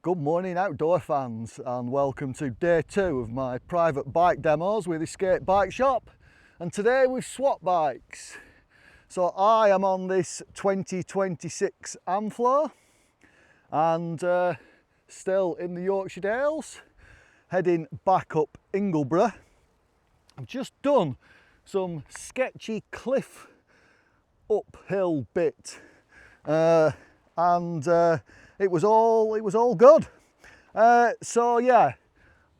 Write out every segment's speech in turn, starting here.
Good morning outdoor fans, and welcome to day 2 of my private bike demos with Escape Bike Shop. And today we've swapped bikes. So I am on this 2026 Amflo and still in the Yorkshire Dales, heading back up Ingleborough. I've just done some sketchy cliff uphill bit and it was all good. So yeah,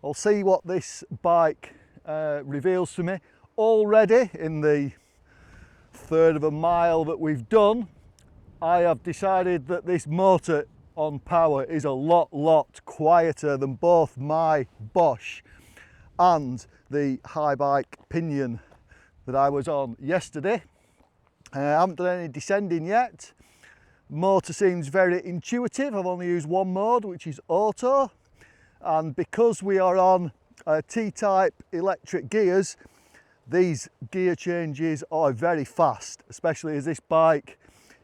I'll see what this bike reveals to me. Already in the third of a mile that we've done, I have decided that this motor on power is a lot quieter than both my Bosch and the high bike pinion that I was on yesterday. I haven't done any descending yet. Motor seems very intuitive. I've only used one mode, which is auto, and because we are on T-type electric gears, these gear changes are very fast, especially as this bike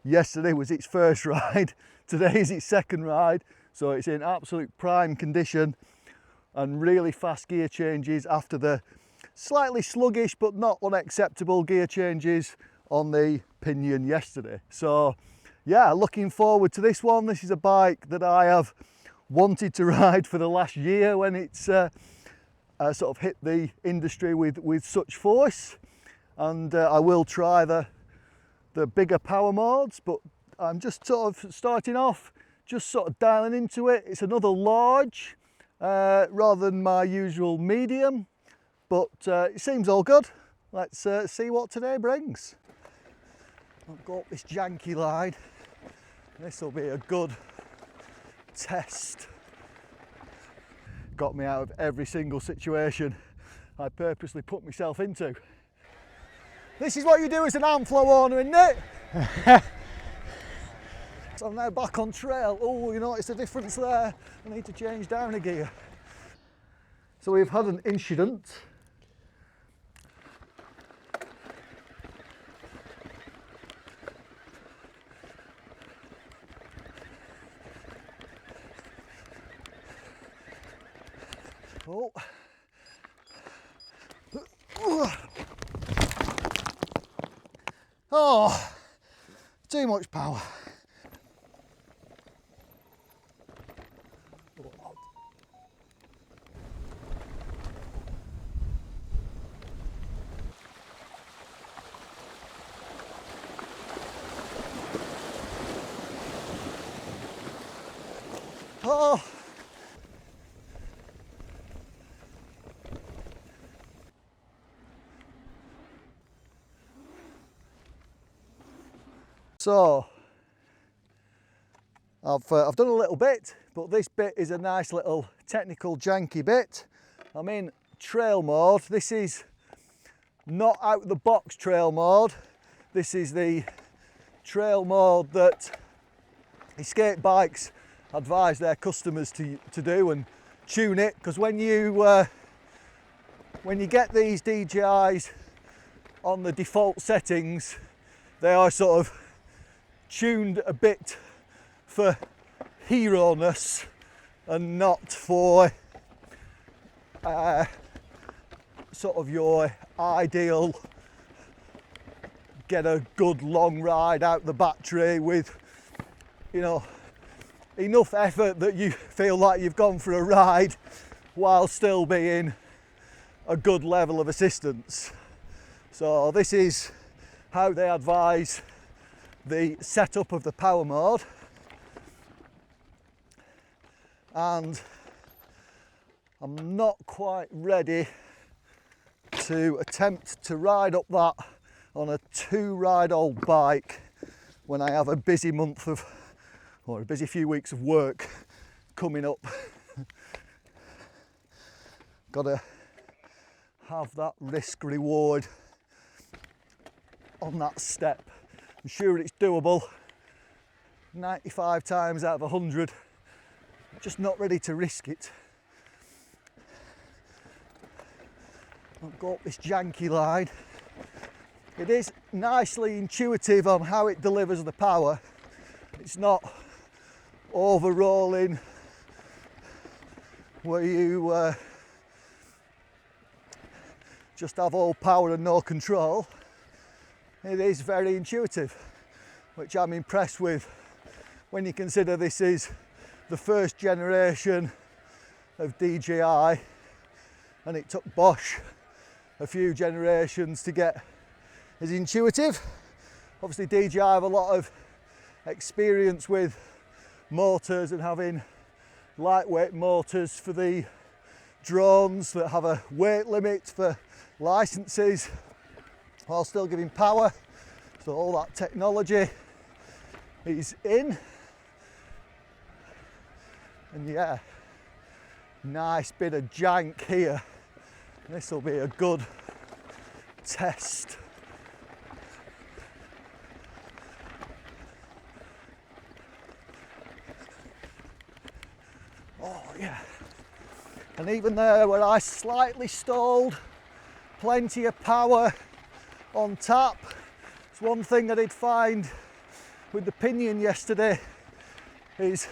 yesterday was its first ride, today is its second ride, so it's in absolute prime condition and really fast gear changes after the slightly sluggish but not unacceptable gear changes on the pinion yesterday. So yeah, looking forward to this one. This is a bike that I have wanted to ride for the last year when it's sort of hit the industry with such force, and I will try the bigger power modes, but I'm just sort of starting off, just sort of dialing into it. It's another large rather than my usual medium, but it seems all good. Let's see what today brings. I've got this janky line. This will be a good test. Got me out of every single situation I purposely put myself into. This is what you do as an Amflo owner, isn't it? So I'm now back on trail. Oh, you notice the difference there? I need to change down a gear. So we've had an incident. Oh. Oh, too much power. Oh. So I've done a little bit, but this bit is a nice little technical janky bit. I'm in trail mode. This is not out of the box trail mode. This is the trail mode that Escape Bikes advise their customers to do and tune it, because when you get these DJIs on the default settings, they are sort of tuned a bit for hero-ness and not for sort of your ideal get a good long ride out the battery with, you know, enough effort that you feel like you've gone for a ride while still being a good level of assistance. So this is how they advise the setup of the power mode, and I'm not quite ready to attempt to ride up that on a 2-ride-old bike when I have a busy month of, or a busy few weeks of work coming up. Gotta have that risk reward on that step. I'm sure it's doable 95 times out of 100, just not ready to risk it. I've got this janky line. It is nicely intuitive on how it delivers the power. It's not over-rolling where you just have all power and no control, it is very intuitive, which I'm impressed with when you consider this is the first generation of DJI, and it took Bosch a few generations to get as intuitive. Obviously DJI have a lot of experience with motors and having lightweight motors for the drones that have a weight limit for licenses while still giving power. So all that technology is in. And yeah, nice bit of jank here. This will be a good test. Oh yeah. And even there where I slightly stalled, plenty of power on tap. It's one thing I did find with the pinion yesterday is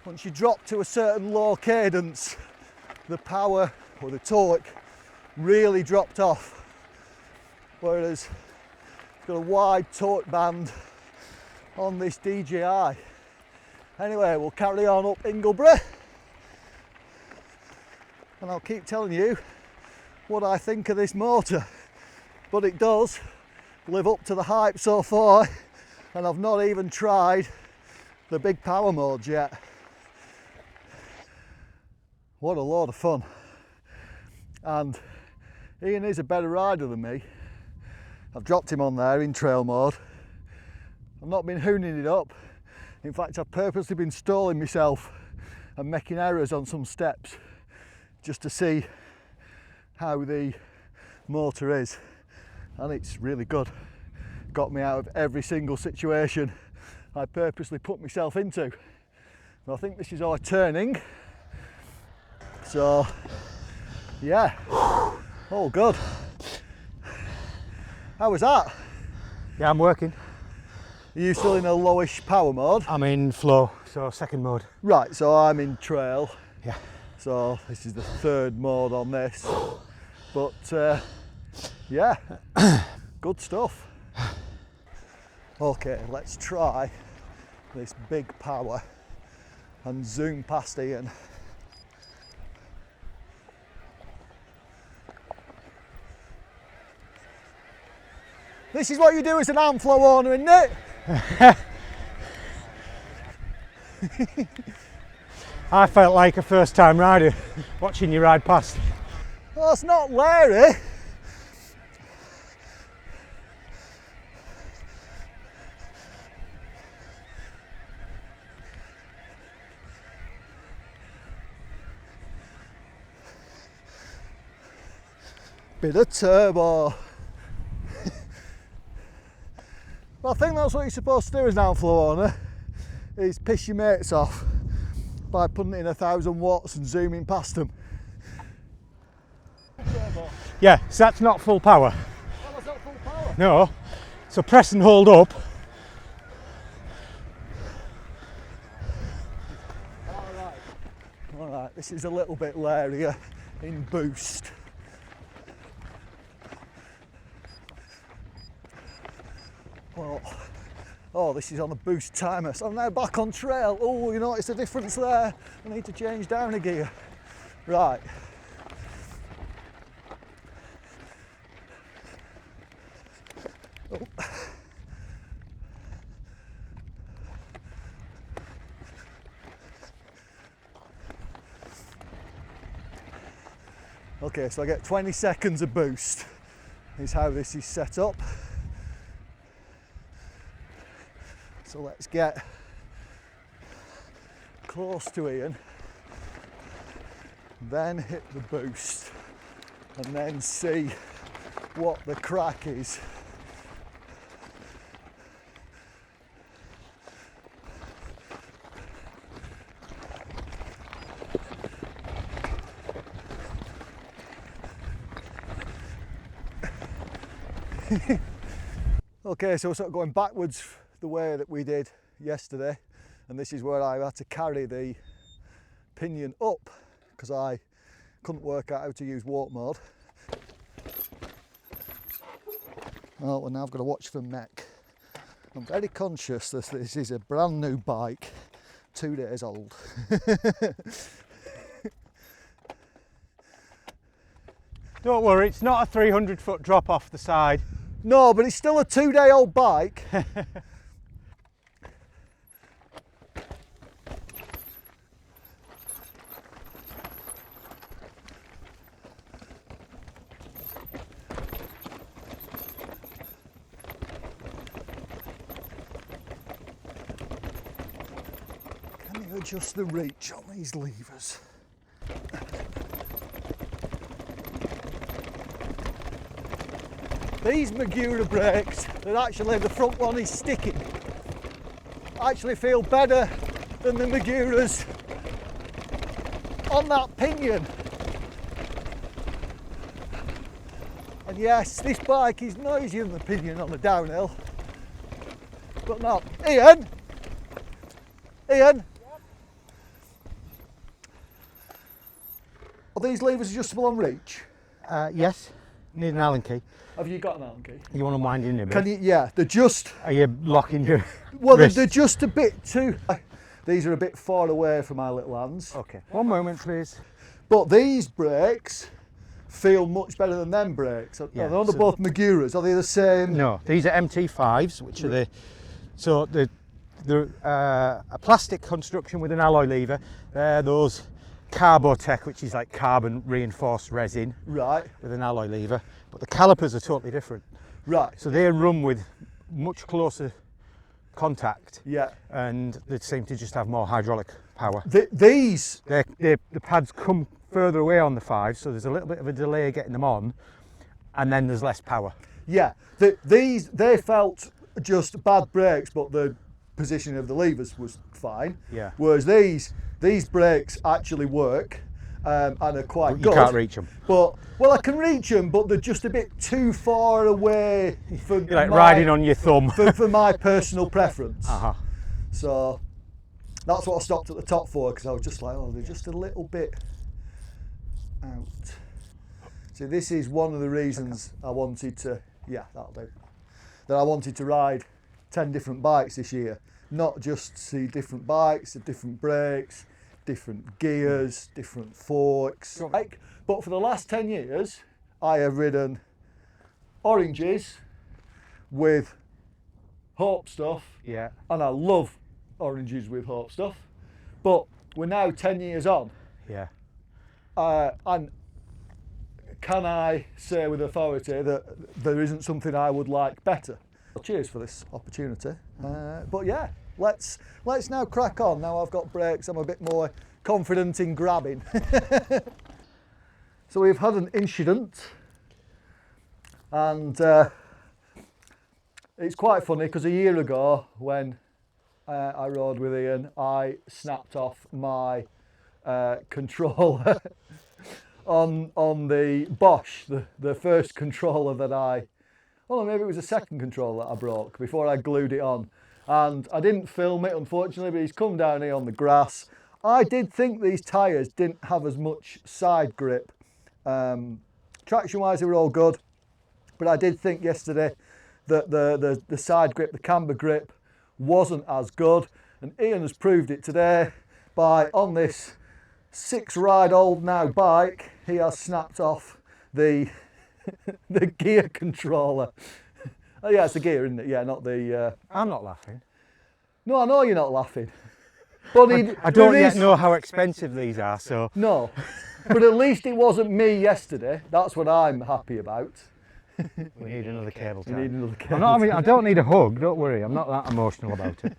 once you drop to a certain low cadence, the power or the torque really dropped off. Whereas it's got a wide torque band on this DJI. Anyway, we'll carry on up Ingleborough and I'll keep telling you what I think of this motor. But it does live up to the hype so far, and I've not even tried the big power modes yet. What a load of fun. And Ian is a better rider than me. I've dropped him on there in trail mode. I've not been hooning it up. In fact, I've purposely been stalling myself and making errors on some steps just to see how the motor is, and it's really good. Got me out of every single situation I purposely put myself into. And I think this is our turning, so yeah, all good. How was that? Yeah, I'm working. Are you still in a lowish power mode? I'm in flow, so second mode. Right, so I'm in trail. Yeah. So this is the third mode on this. But yeah, good stuff. Okay, let's try this big power and zoom past Ian. This is what you do as an Amflo owner, isn't it? I felt like a first time rider watching you ride past. Well, it's not Larry. Bit of turbo. Well, I think that's what you're supposed to do as an Amflo owner, is piss your mates off by putting it in 1,000 watts and zooming past them. Yeah, so that's not full power. Oh, that's not full power. No, so press and hold up. Alright, this is a little bit Larier in boost. Well, oh, this is on a boost timer, so I'm now back on trail. Oh, you notice the difference there? I need to change down a gear. Right. Oh. Okay, so I get 20 seconds of boost, is how this is set up. So let's get close to Ian, then hit the boost, and then see what the crack is. Okay, so we're sort of going backwards the way that we did yesterday, and this is where I had to carry the pinion up because I couldn't work out how to use walk mode. Oh, and now I've got to watch for mech. I'm very conscious that this is a brand new bike, 2 days old. Don't worry, it's not a 300-foot drop off the side. No, but it's still a 2-day-old bike. Can you adjust the reach on these levers? These Magura brakes, that actually the front one is sticking, actually feel better than the Maguras on that pinion. And yes, this bike is noisier than the pinion on the downhill, but not. Ian? Ian? Are these levers adjustable on reach? Yes, need an Allen key. Have you got an Allen key? You want to wind in a bit? Can you? Yeah, they're just. Are you locking your Well, wrist? they're just a bit too. These are a bit far away from my little hands. Okay, one moment please. But these brakes feel much better than them brakes. Yeah, Are they so- both Maguras? Are they the same? No, these are MT5s, which are they're a plastic construction with an alloy lever. They're those Carbotech, which is like carbon reinforced resin Right, with an alloy lever, but the calipers are totally different. right. So they run with much closer contact, Yeah. and they seem to just have more hydraulic power. These, The pads come further away on the 5, so there's a little bit of a delay getting them on, and then there's less power. yeah. They felt just bad brakes, but the positioning of the levers was fine. Yeah. Whereas these brakes actually work and are quite You good. can't reach them. But well, I can reach them, but they're just a bit too far away for You're like riding on your thumb. for my personal preference. Uh-huh. So that's what I stopped at the top for, because I was just like, oh, they're just a little bit out. So this is one of the reasons I wanted to, yeah, that'll do. That I wanted to ride 10 different bikes this year, not just see different bikes, different brakes, different gears, different forks. But for the last 10 years, I have ridden oranges with Hope stuff, Yeah. and I love oranges with Hope stuff. But we're now 10 years on, Yeah. and can I say with authority that there isn't something I would like better? Well, cheers for this opportunity. But yeah, let's now crack on. Now I've got brakes, I'm a bit more confident in grabbing. So we've had an incident, and it's quite funny because a year ago when I rode with Ian, I snapped off my controller on the Bosch, the first controller that well, maybe it was the second controller that I broke before I glued it on. And I didn't film it, unfortunately, but he's come down here on the grass. I did think these tyres didn't have as much side grip. Traction-wise, they were all good, but I did think yesterday that the side grip, the camber grip, wasn't as good. And Ian has proved it today by, on this 6-ride-old now bike, he has snapped off the the gear controller. Oh yeah, it's the gear, isn't it? Yeah, not the... I'm not laughing. No, I know you're not laughing. But I don't yet know how expensive these are, so... No, but at least it wasn't me yesterday. That's what I'm happy about. We need another cable tie. We need another cable. I don't need a hug, don't worry, I'm not that emotional about it.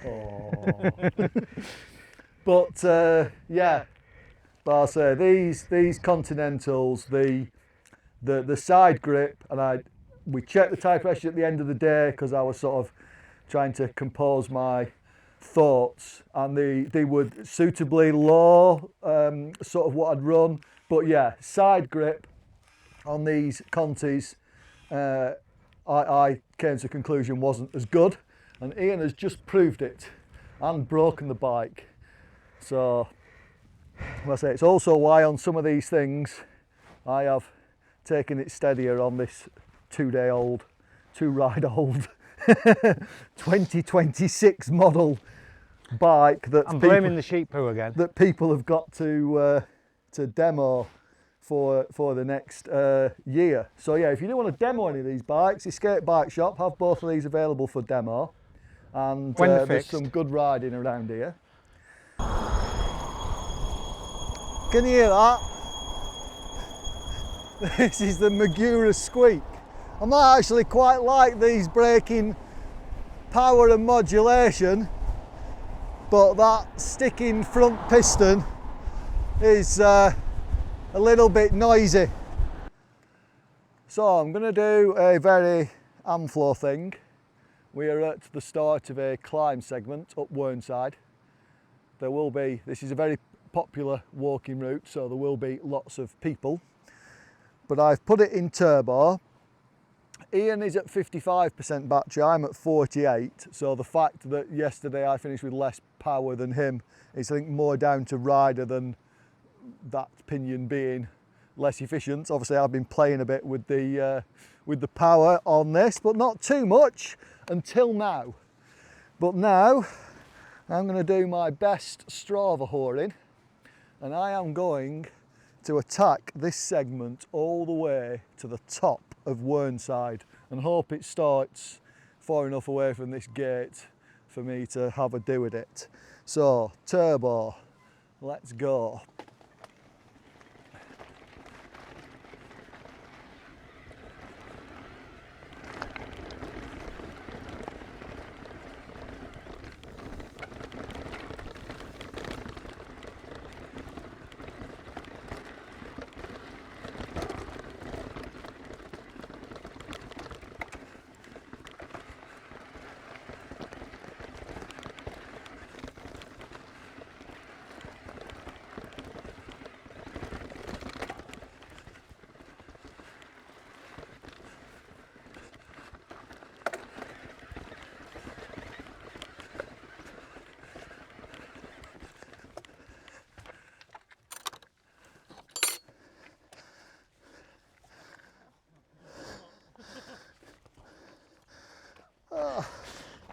Oh. But yeah, but I say these Continentals, the side grip, and we checked the tyre pressure at the end of the day because I was sort of trying to compose my thoughts, and they were suitably low, sort of what I'd run. But yeah, side grip on these Contis, I came to the conclusion wasn't as good, and Ian has just proved it and broken the bike. So I say, it's also why on some of these things I have taken it steadier on this 2-ride-old 2026 model bike that I'm blaming the sheep poo again. that people have got to demo for the next year. So yeah, if you do want to demo any of these bikes, Escape Bike Shop have both of these available for demo, and When they're there's fixed. some good riding around here. Can you hear that? This is the Magura squeak. I might actually quite like these braking power and modulation, but that sticking front piston is a little bit noisy. So I'm going to do a very Amflo thing. We are at the start of a climb segment up Whernside. This is a very popular walking route, so there will be lots of people. But I've put it in turbo. Ian is at 55% battery, I'm at 48. So the fact that yesterday I finished with less power than him is, I think, more down to rider than that pinion being less efficient. Obviously I've been playing a bit with the power on this, but not too much until now. But now I'm going to do my best Strava whoring, and I am going to attack this segment all the way to the top of Whernside and hope it starts far enough away from this gate for me to have a do with it. So turbo, let's go.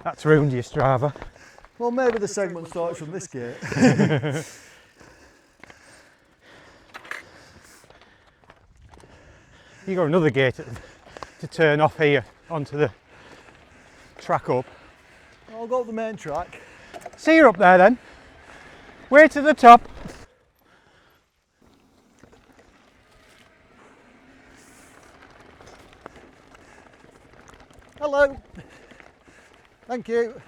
That's ruined your Strava. Well, maybe the segment starts from this gate. You got another gate to turn off here onto the track up. I'll go up the main track. See you up there then. Way to the top. Hello. Thank you.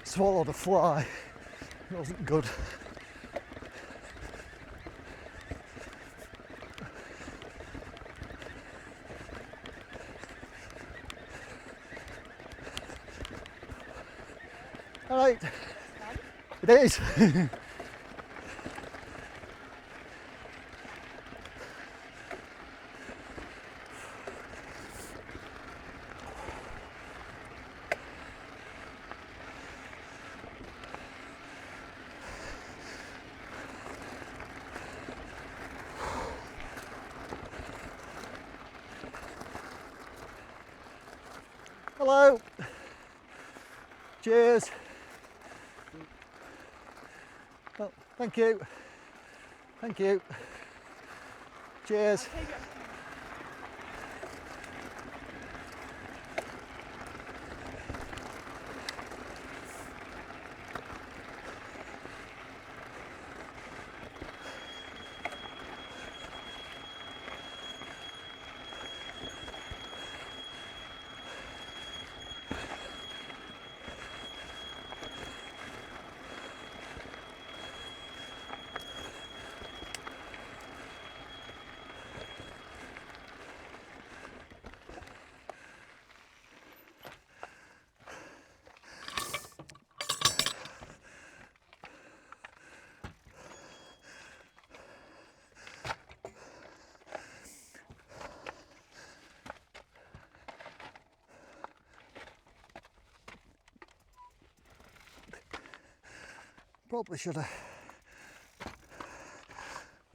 Swallowed a fly. It wasn't good. All right, it is. Hello. Cheers. Oh, thank you. Thank you. Cheers. Probably should have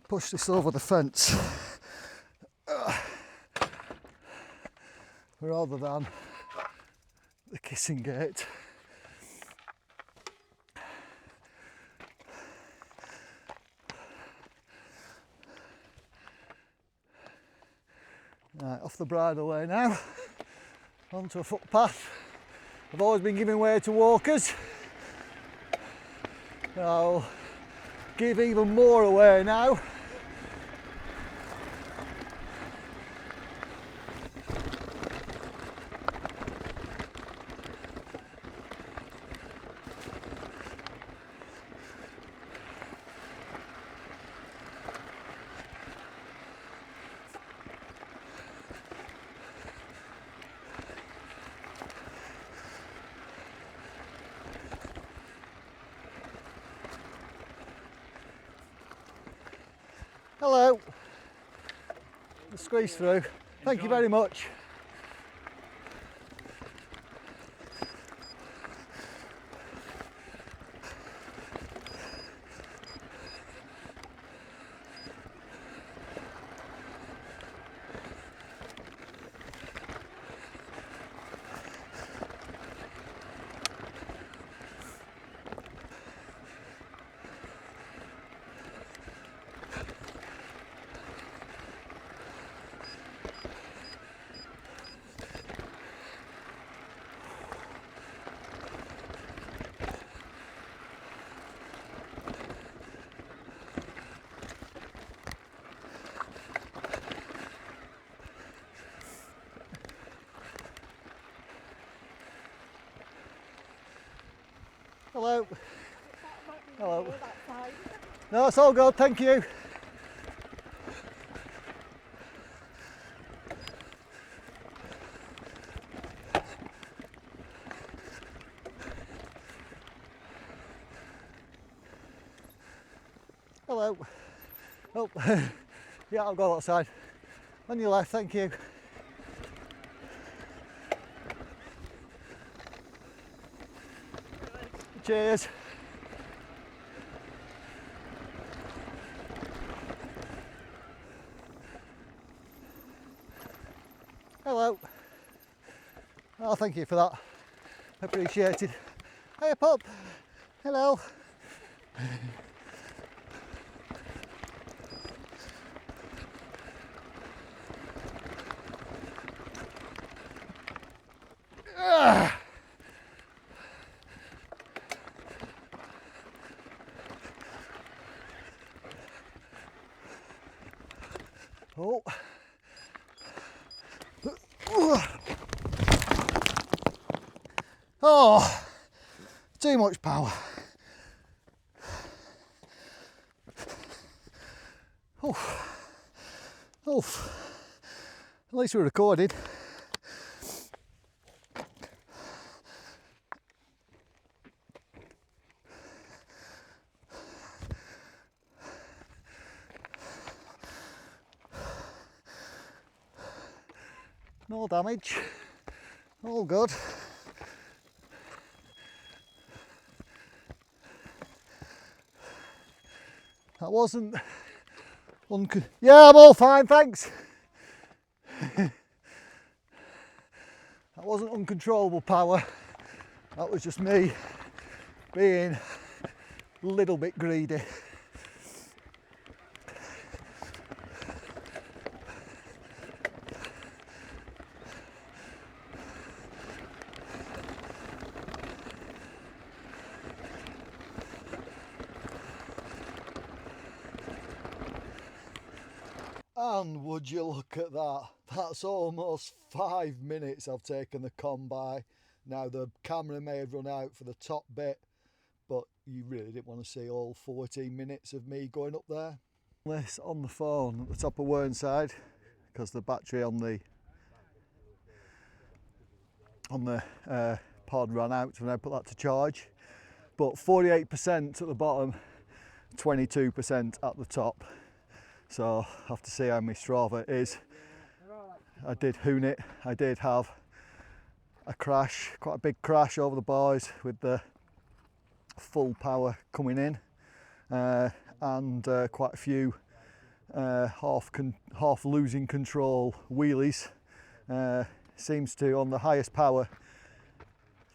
pushed this over the fence rather than the kissing gate. Right, off the bridleway now, onto a footpath. I've always been giving way to walkers. I'll give even more away now. Hello. Squeeze through. Thank you very much. Hello. Hello. No, it's all good, thank you. Hello. Oh, yeah, I'll go outside. On your left, thank you. Cheers. Hello. Oh, thank you for that. Appreciated. Hiya, pup. Hello. Oh. Oh, too much power. Oh. Oh. At least we're recording. No damage, all good. That wasn't yeah, I'm all fine, thanks. That wasn't uncontrollable power. That was just me being a little bit greedy. And would you look at that, that's almost 5 minutes I've taken the com by. Now the camera may have run out for the top bit, but you really didn't want to see all 14 minutes of me going up there. This on the phone at the top of Whernside, because the battery on the pod ran out, so I put that to charge. But 48% at the bottom, 22% at the top. So I'll have to see how my Strava is. I did hoon it. I did have a crash, quite a big crash over the boys with the full power coming in, and quite a few half losing control wheelies. Seems to, on the highest power,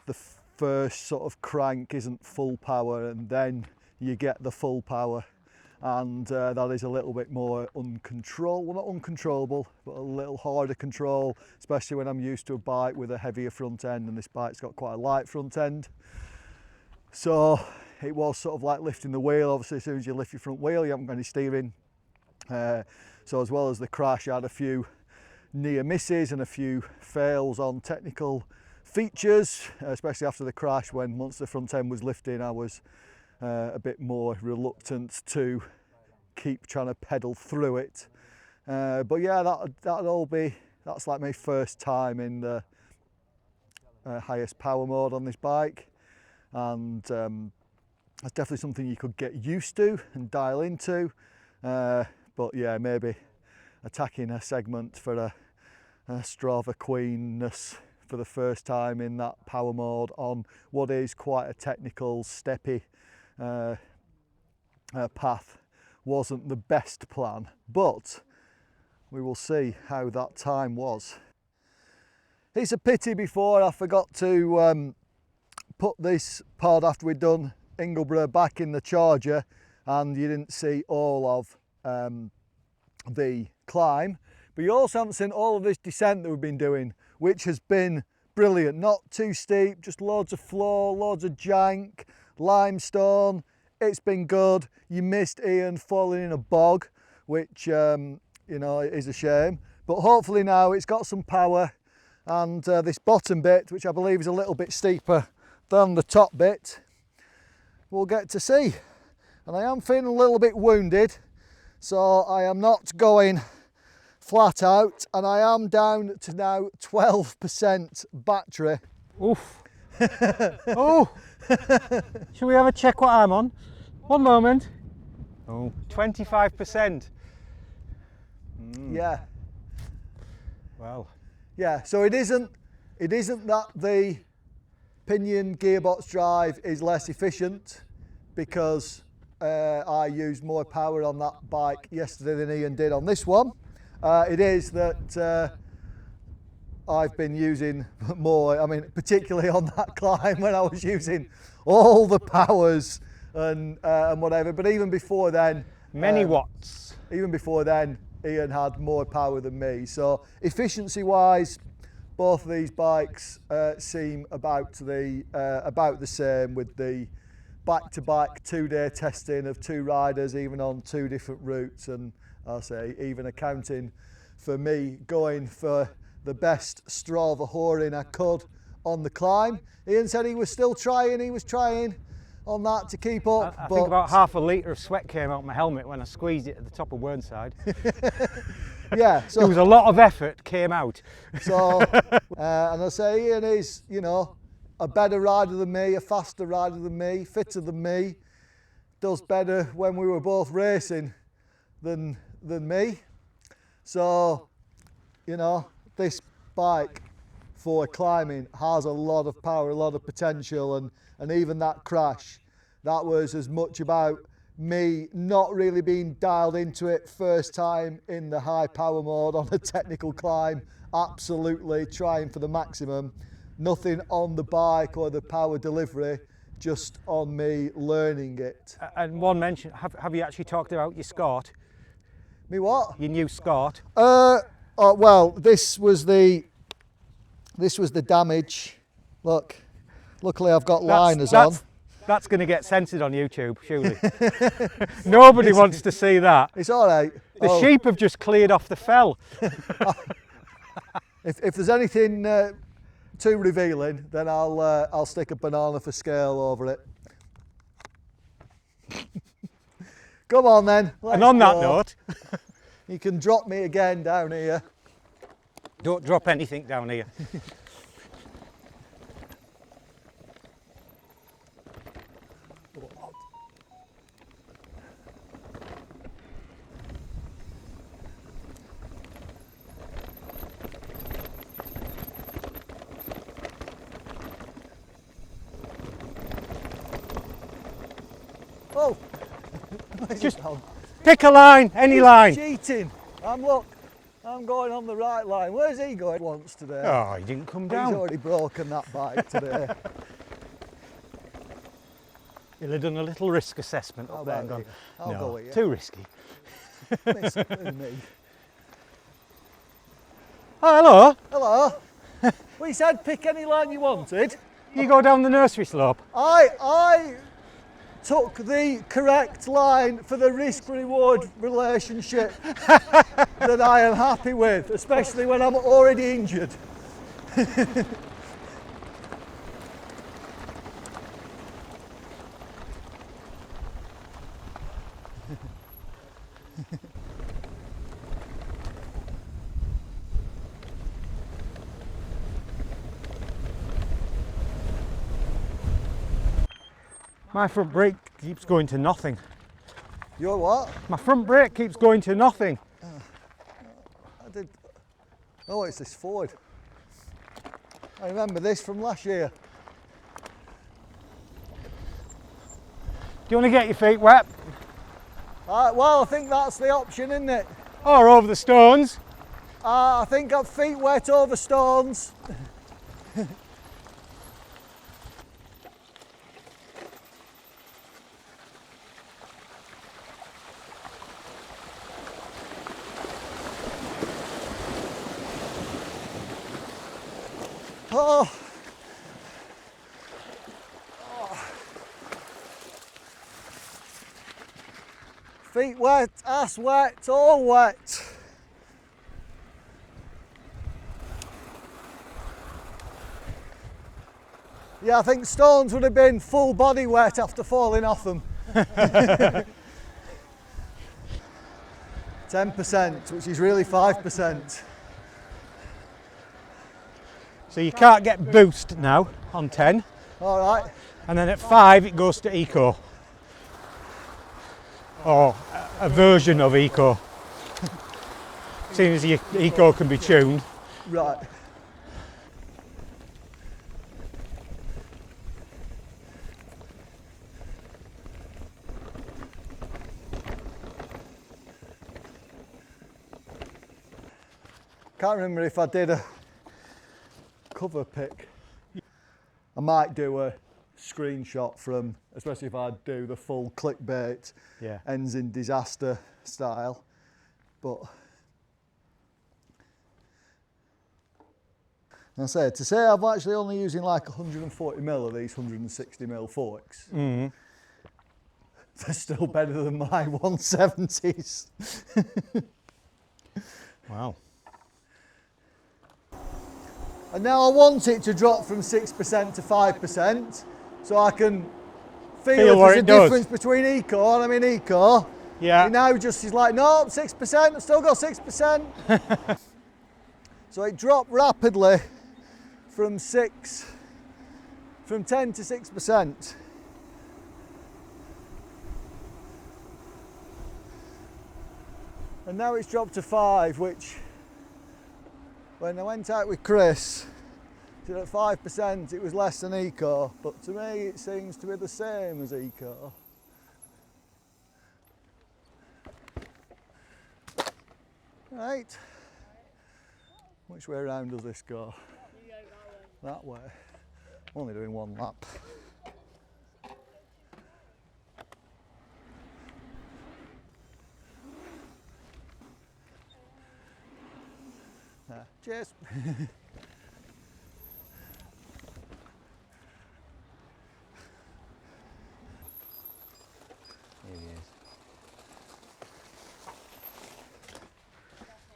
the first sort of crank isn't full power, and then you get the full power, and that is a little bit more well, not uncontrollable, but a little harder control, especially when I'm used to a bike with a heavier front end, and this bike's got quite a light front end. So it was sort of like lifting the wheel. Obviously, as soon as you lift your front wheel, you haven't got any steering. So as well as the crash, I had a few near misses and a few fails on technical features, especially after the crash, when once the front end was lifting, I was a bit more reluctant to keep trying to pedal through it. But yeah, that's like my first time in the highest power mode on this bike, and that's definitely something you could get used to and dial into. But yeah, maybe attacking a segment for a Strava Queenness for the first time in that power mode on what is quite a technical, steppy path wasn't the best plan, but we will see how that time was. It's a pity before I forgot to put this pod after we'd done Ingleborough back in the charger, and you didn't see all of the climb, but you also haven't seen all of this descent that we've been doing, which has been brilliant. Not too steep, just loads of floor, loads of jank, limestone. It's been good. You missed Ian falling in a bog, which you know, is a shame, but hopefully now it's got some power, and this bottom bit, which I believe is a little bit steeper than the top bit, we'll get to see. And I am feeling a little bit wounded, so I am not going flat out, and I am down to now 12% battery. Oof. Oh, shall we have a check what I'm on? One moment. Oh, 25%. Yeah. Well. Yeah, so it isn't that the pinion gearbox drive is less efficient, because I used more power on that bike yesterday than Ian did on this one. It is that I've been using more, I mean, particularly on that climb when I was using all the powers and whatever, but even before then... Many watts. Even before then, Ian had more power than me. So efficiency-wise, both of these bikes seem about the same, with the back-to-back 2-day testing of two riders, even on two different routes, and I'll say even accounting for me going for the best Strava whoring I could on the climb. Ian said he was still trying, he was trying on that to keep up. I think about half a litre of sweat came out my helmet when I squeezed it at the top of Whernside. Yeah, so there was a lot of effort came out. So, and I say Ian is, you know, a better rider than me, a faster rider than me, fitter than me, does better when we were both racing than me. So, you know, this bike for climbing has a lot of power, a lot of potential, and even that crash, that was as much about me not really being dialed into it first time in the high power mode on a technical climb, absolutely trying for the maximum. Nothing on the bike or the power delivery, just on me learning it. And one mention, have you actually talked about your Scott? Me what? Your new Scott? Well, this was the damage. Look, luckily I've got liners on. That's going to get censored on YouTube, surely. Nobody wants to see that. It's all right. The sheep have just cleared off the fell. If there's anything too revealing, then I'll stick a banana for scale over it. Come on then. And on that note, you can drop me again down here. Don't drop anything down here. Just pick a line, any line. Cheating. Look, I'm going on the right line. Where's he going once today? Oh, he didn't come down. He's already broken that bike today. He'll have done a little risk assessment up there and gone, I'll no, go with you. too risky. Listen to me. Oh, hello. Hello. We said pick any line you wanted. You go down the nursery slope. I took the correct line for the risk-reward relationship that I am happy with, especially when I'm already injured. My front brake keeps going to nothing. Your what? My front brake keeps going to nothing. I did. Oh, it's this Ford. I remember this from last year. Do you want to get your feet wet? Well, I think that's the option, isn't it? Or over the stones? I think I've feet wet over stones. Oh. Feet wet, ass wet, all wet. Yeah, I think stones would have been full body wet after falling off them. 10%, which is really 5%. So you can't get boost now on 10. All right. And then at 5 it goes to eco. Or a version of eco. Seeing as your eco can be tuned. Right. Can't remember if I did a cover pic. I might do a screenshot from, especially if I do the full clickbait, Yeah. ends in disaster style, but I say, to say I'm actually only using like 140mm of these 160mm forks, they're still better than my 170s. Wow. And now I want it to drop from 6% to 5%, so I can feel if what there's a it does. difference between eco and I'm in eco. Yeah. It now just is like, no, 6%, I've still got 6%. So it dropped rapidly from 10 to 6%. And now it's dropped to 5, which when I went out with Chris, at 5% it was less than eco, but to me it seems to be the same as eco. Right, which way around does this go? That way. I'm only doing one lap. Cheers.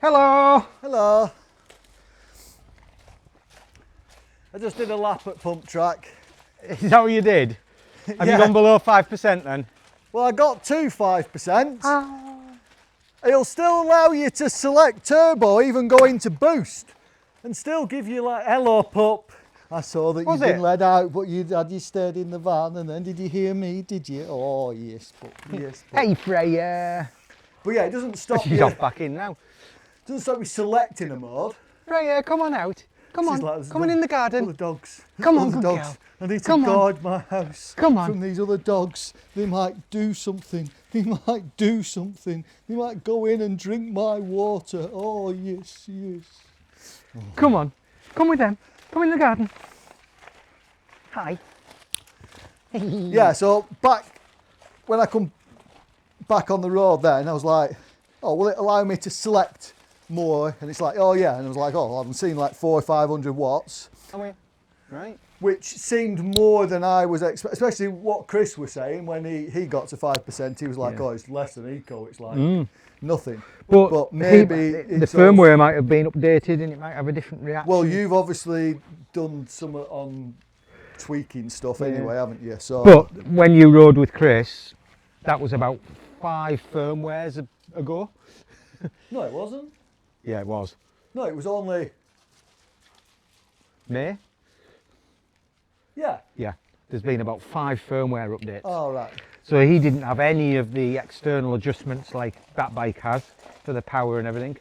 Hello. Hello. I just did a lap at pump track. Is that what you did? Have Yeah. you gone below 5% then? Well, I got to 5%. It'll still allow you to select turbo, even go into boost, and still give you like, hello pup. I saw that you'd been let out, but you stayed in the van, and then did you hear me? Did you? Oh yes, pup. Yes, pup. Hey Freya. But yeah, it doesn't stop She's you. off back in now. Doesn't stop you selecting a mode. Freya, come on out. Come on, Like, come on in the garden. Other dogs. Come on, other good dogs. girl. I need to Come on. guard my house Come on. from these other dogs. They might do something. They might do something. They might go in and drink my water. Oh, yes, yes. Oh. Come on, come with them. Come in the garden. Hi. Yeah, so when I come back on the road then, I was like, oh, will it allow me to select more? And it's like, oh yeah. And I was like, oh, I'm seeing like 400 or 500 watts. Right. Which seemed more than I was expecting, especially what Chris was saying when he got to 5%. He was like, oh, it's less than eco, it's like nothing. But maybe the firmware might have been updated and it might have a different reaction. Well, you've obviously done some on tweaking stuff anyway, haven't you? So. But when you rode with Chris, that was about 5 firmwares ago. No, it wasn't. Yeah, it was. No, it was only... May? Yeah. Yeah, there's been about 5 firmware updates. Oh, right. So he didn't have any of the external adjustments like that bike has for the power and everything.